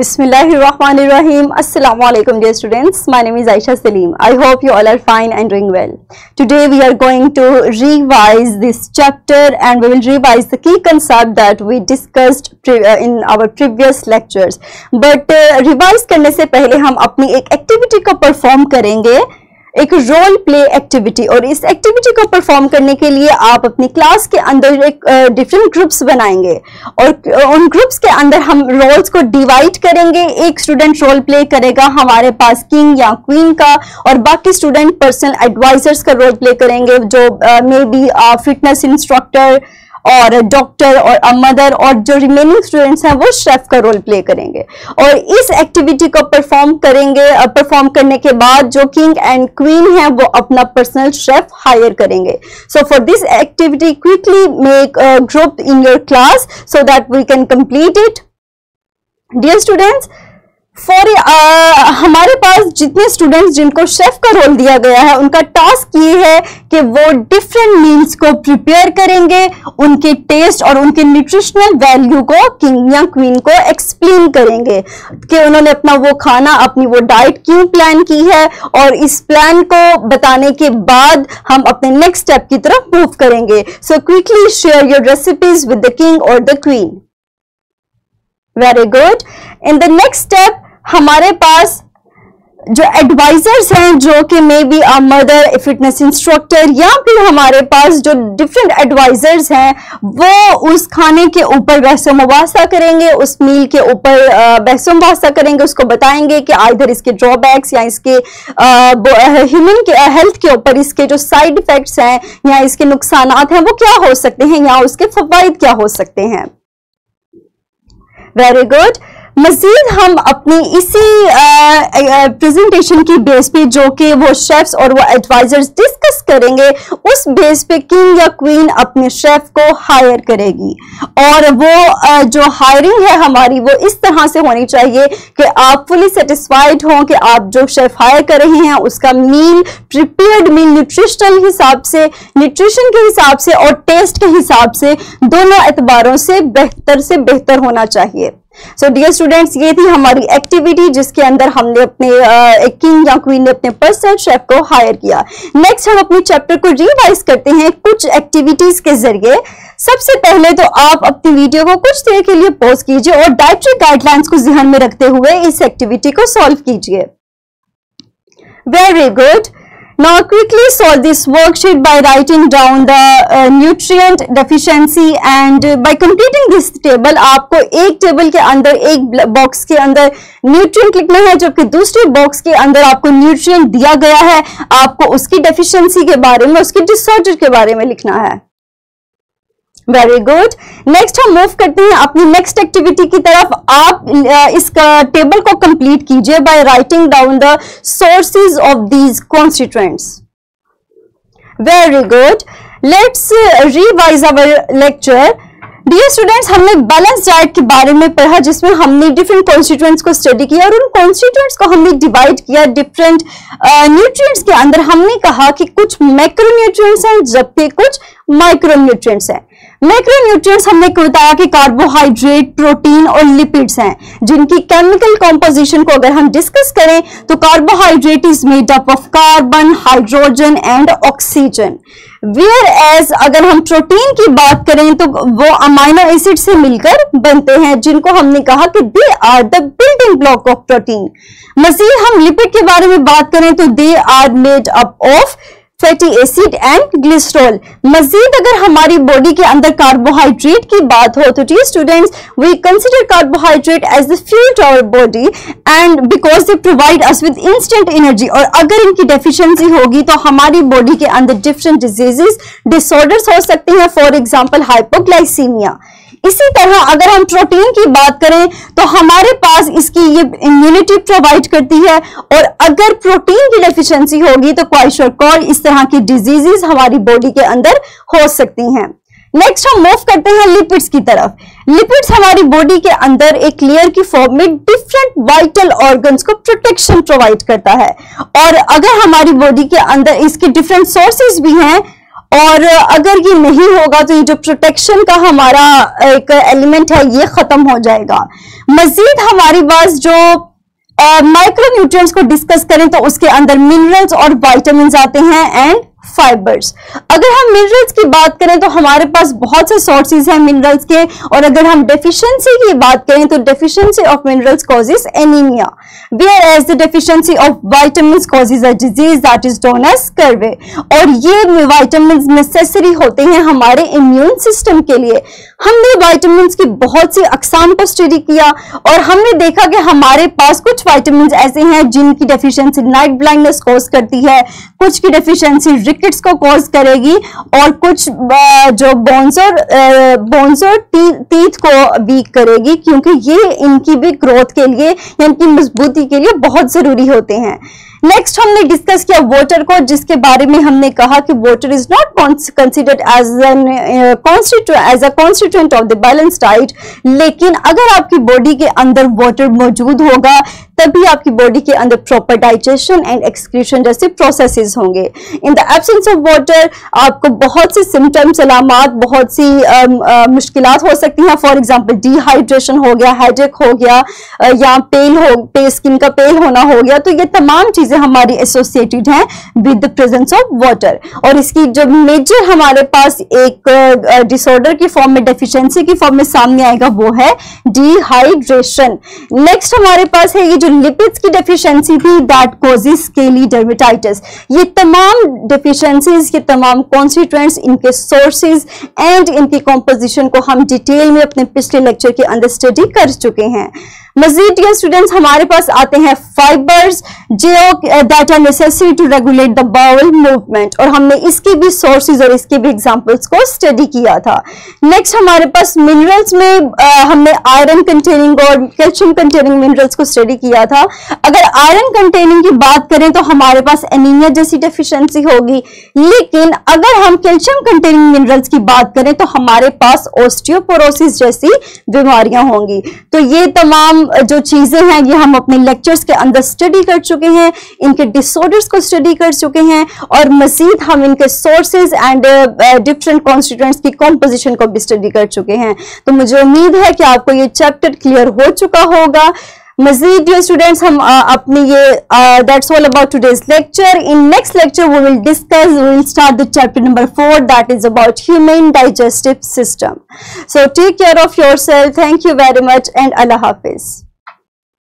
Bismillahirrahmanirrahim. Assalamu alaikum dear students. My name is Aisha Salim. I hope you all are fine and doing well. Today we are going to revise this chapter and we will revise the key concept that we discussed in our previous lectures. But revise करने से पहले हम अपनी एक activity को perform करेंगे, एक role play activity. और इस एक्टिविटी को परफॉर्म करने के लिए आप अपनी क्लास के अंदर एक डिफरेंट ग्रुप्स बनाएंगे और उन ग्रुप्स के अंदर हम रोल्स को डिवाइड करेंगे। एक स्टूडेंट रोल प्ले करेगा हमारे पास किंग या क्वीन का, और बाकी स्टूडेंट पर्सनल एडवाइजर्स का रोल प्ले करेंगे, जो मे बी फिटनेस इंस्ट्रक्टर और डॉक्टर और मदर, और जो रिमेनिंग स्टूडेंट्स हैं वो शेफ का रोल प्ले करेंगे। और इस एक्टिविटी को परफॉर्म करेंगे। परफॉर्म करने के बाद जो किंग एंड क्वीन है वो अपना पर्सनल शेफ हायर करेंगे। So for this activity quickly make a group in your class so that we can complete it. Dear students, हमारे पास जितने स्टूडेंट्स जिनको शेफ का रोल दिया गया है उनका टास्क ये है कि वो डिफरेंट मील्स को प्रिपेयर करेंगे, उनके टेस्ट और उनके न्यूट्रिशनल वैल्यू को किंग या क्वीन को एक्सप्लेन करेंगे कि उन्होंने अपना वो खाना, अपनी वो डाइट क्यों प्लान की है, और इस प्लान को बताने के बाद हम अपने नेक्स्ट स्टेप की तरफ मूव करेंगे। So quickly share your recipes with the king और the queen. Very good. In the next step हमारे पास जो एडवाइजर्स हैं, जो कि may be a mother, fitness instructor, या फिर हमारे पास जो डिफरेंट एडवाइजर्स हैं, वो उस खाने के ऊपर बहसो मुबासा करेंगे, उस मील के ऊपर बहसो मुबासा करेंगे, उसको बताएंगे कि आइधर इसके ड्रॉबैक्स या इसके ह्यूमन के हेल्थ के ऊपर इसके जो साइड इफेक्ट्स हैं या इसके नुकसानात हैं वो क्या हो सकते हैं, या उसके फवाइद क्या हो सकते हैं। Very good. मजीद हम अपनी इसी प्रेजेंटेशन की बेस पे, जो कि वो शेफ्स और वो एडवाइजर्स डिस्कस करेंगे, उस बेस पे किंग या क्वीन अपने शेफ को हायर करेगी। और वो जो हायरिंग है हमारी वो इस तरह से होनी चाहिए कि आप फुली सेटिस्फाइड हों कि आप जो शेफ हायर कर रहे हैं उसका मील, प्रिपेयर्ड मील न्यूट्रिशनल हिसाब से, न्यूट्रिशन के हिसाब से और टेस्ट के हिसाब से, दोनों एतबारों से बेहतर होना चाहिए। सो डियर स्टूडेंट्स, ये थी हमारी एक्टिविटी जिसके अंदर हमने अपने एक किंग या क्वीन ने अपने पर्सनल शेफ को हायर किया। नेक्स्ट हम अपने चैप्टर को रिवाइज करते हैं कुछ एक्टिविटीज के जरिए। सबसे पहले तो आप अपनी वीडियो को कुछ देर के लिए पॉज कीजिए और डाइटरी गाइडलाइंस को ध्यान में रखते हुए इस एक्टिविटी को सॉल्व कीजिए। Very good. Now quickly solve this worksheet by writing down the nutrient deficiency and by completing this table आपको एक टेबल के अंदर, एक बॉक्स के अंदर न्यूट्रिएंट लिखना है, जबकि दूसरे बॉक्स के अंदर आपको न्यूट्रिएंट दिया गया है, आपको उसकी डेफिशिएंसी के बारे में, उसकी डिसऑर्डर के बारे में लिखना है। Very good. नेक्स्ट हम मूव करते हैं अपनी नेक्स्ट एक्टिविटी की तरफ। आप इसका टेबल को कंप्लीट कीजिए by writing down the sources of these constituents. Very good. Let's revise our lecture. Dear students, हमने बैलेंस डाइट के बारे में पढ़ा जिसमें हमने डिफरेंट कॉन्स्टिट्यूएंट्स को स्टडी किया और उन कॉन्स्टिट्यूएंट्स को हमने डिवाइड किया डिफरेंट न्यूट्रिएंट्स के अंदर। हमने कहा कि कुछ मैक्रोन्यूट्रिएंट्स हैं जबकि कुछ माइक्रोन्यूट्रिएंट्स हैं। मैक्रोन्यूट्रिएंट्स हमने बताया कि कार्बोहाइड्रेट, प्रोटीन और लिपिड्स हैं, जिनकी केमिकल कॉम्पोजिशन को अगर हम डिस्कस करें तो carbohydrate is made up of carbon, hydrogen and oxygen. Whereas अगर हम प्रोटीन की बात करें तो वो अमाइनो एसिड से मिलकर बनते हैं, जिनको हमने कहा कि they are the building block of protein. मजीद हम लिपिड के बारे में बात करें तो they are made up of fatty acid and glycerol. मजीद अगर हमारी बॉडी के अंदर कार्बोहाइड्रेट की बात हो तो dear students, we consider carbohydrate as the fuel to our body and because they provide us with instant energy. और अगर इनकी डेफिशिएंसी होगी तो हमारी बॉडी के अंदर डिफरेंट डिजीजेस, डिसऑर्डर्स हो सकते हैं, फॉर एग्जांपल हाइपोग्लाइसीमिया। इसी तरह अगर हम प्रोटीन की बात करें तो हमारे पास इसकी ये इम्यूनिटी प्रोवाइड करती है, और अगर प्रोटीन की डेफिशिएंसी होगी तो क्वाइशरकॉल, इस तरह की डिजीजेस हमारी बॉडी के अंदर हो सकती हैं। नेक्स्ट हम मूव करते हैं लिपिड्स की तरफ। लिपिड्स हमारी बॉडी के अंदर एक लेयर की फॉर्म में डिफरेंट वाइटल ऑर्गन्स को प्रोटेक्शन प्रोवाइड करता है, और अगर हमारी बॉडी के अंदर इसके डिफरेंट सोर्सेज भी हैं और अगर ये नहीं होगा तो ये जो प्रोटेक्शन का हमारा एक एलिमेंट है ये खत्म हो जाएगा। मजीद हमारे पास जो माइक्रोन्यूट्रिएंट्स को डिस्कस करें तो उसके अंदर मिनरल्स और विटामिन्स आते हैं एंड फाइबर्स। अगर हम मिनरल्स की बात करें तो हमारे पास बहुत से सोर्सेज हैं मिनरल्स के, और अगर हम डेफिशिएंसी की बात करें तो deficiency of minerals causes anaemia, whereas the deficiency of vitamins causes a disease that is known as scurvy. और ये विटामिन्स नेसेसरी होते हैं हमारे इम्यून सिस्टम के लिए। हमने विटामिन्स की बहुत सी अकसाम को स्टडी किया और हमने देखा कि हमारे पास कुछ विटामिन्स ऐसे हैं जिनकी डेफिशिएंसी नाइट ब्लाइंडनेस कॉज करती है, कुछ की डेफिशिएंसी रिकेट्स को कॉज करेगी, और कुछ जो बोन्स और टीथ को वीक करेगी, क्योंकि ये इनकी भी ग्रोथ के लिए या इनकी मजबूती के लिए बहुत जरूरी होते हैं। नेक्स्ट हमने डिस्कस किया वाटर को, जिसके बारे में हमने कहा कि water is not considered as a constituent of the balance diet, लेकिन अगर आपकी बॉडी के अंदर वाटर मौजूद होगा तभी आपकी बॉडी के अंदर प्रॉपर डाइजेशन एंड एक्सक्रीशन जैसे प्रोसेसेस होंगे। In the absence of water आपको बहुत सी सिम्टम्स, अलामात, बहुत सी मुश्किलात हो सकती हैं। फॉर एग्जांपल डिहाइड्रेशन हो गया, हेडेक हो गया, या स्किन का पेल होना हो गया। तो ये तमाम चीजें हमारी एसोसिएटेड हैं with the presence of water. और इसकी जो मेजर हमारे पास एक डिसऑर्डर की फॉर्म में, डेफिशिएंसी की फॉर्म में सामने आएगा वो है डिहाइड्रेशन। नेक्स्ट हमारे पास है ये जो लिपिड्स की डेफिशिएंसी थी, दैट कॉजेस स्केली डर्मेटाइटिस। ये तमाम डेफिशिएंसीज, ये तमाम कॉन्स्टिट्यूएंट्स, इनके सोर्सेज एंड इनकी कॉम्पोजिशन को हम डिटेल में अपने पिछले लेक्चर के अंदर स्टडी कर चुके हैं। मजीद ये स्टूडेंट्स हमारे पास आते हैं फाइबर्स जो that are necessary to regulate the bowel movement, और हमने इसके भी सोर्सेज और इसके भी एग्जांपल्स को स्टडी किया था। नेक्स्ट हमारे पास मिनरल्स में हमने आयरन कंटेनिंग और कैल्शियम कंटेनिंग मिनरल्स को स्टडी किया था। अगर आयरन कंटेनिंग की बात करें तो हमारे पास एनीमिया जैसी डेफिशिएंसी होगी, लेकिन अगर हम कैल्शियम कंटेनिंग मिनरल्स की बात करें तो हमारे पास ऑस्टियोपोरोसिस जैसी बीमारियां होंगी। तो ये तमाम जो चीजें हैं ये हम अपने लेक्चर्स के अंदर स्टडी कर चुके हैं, इनके डिसऑर्डर्स को स्टडी कर चुके हैं, और मजीद हम इनके सोर्सेज एंड डिफरेंट कॉन्स्टिट्यूएंट्स की कॉम्पोजिशन को भी स्टडी कर चुके हैं। तो मुझे उम्मीद है कि आपको ये चैप्टर क्लियर हो चुका होगा। मजीद डियर स्टूडेंट्स हम अपने ये that's all about today's lecture. In next lecture we will start the chapter number 4 that is about human digestive system. So take care of yourself, thank you very much and अल्लाह हाफिज।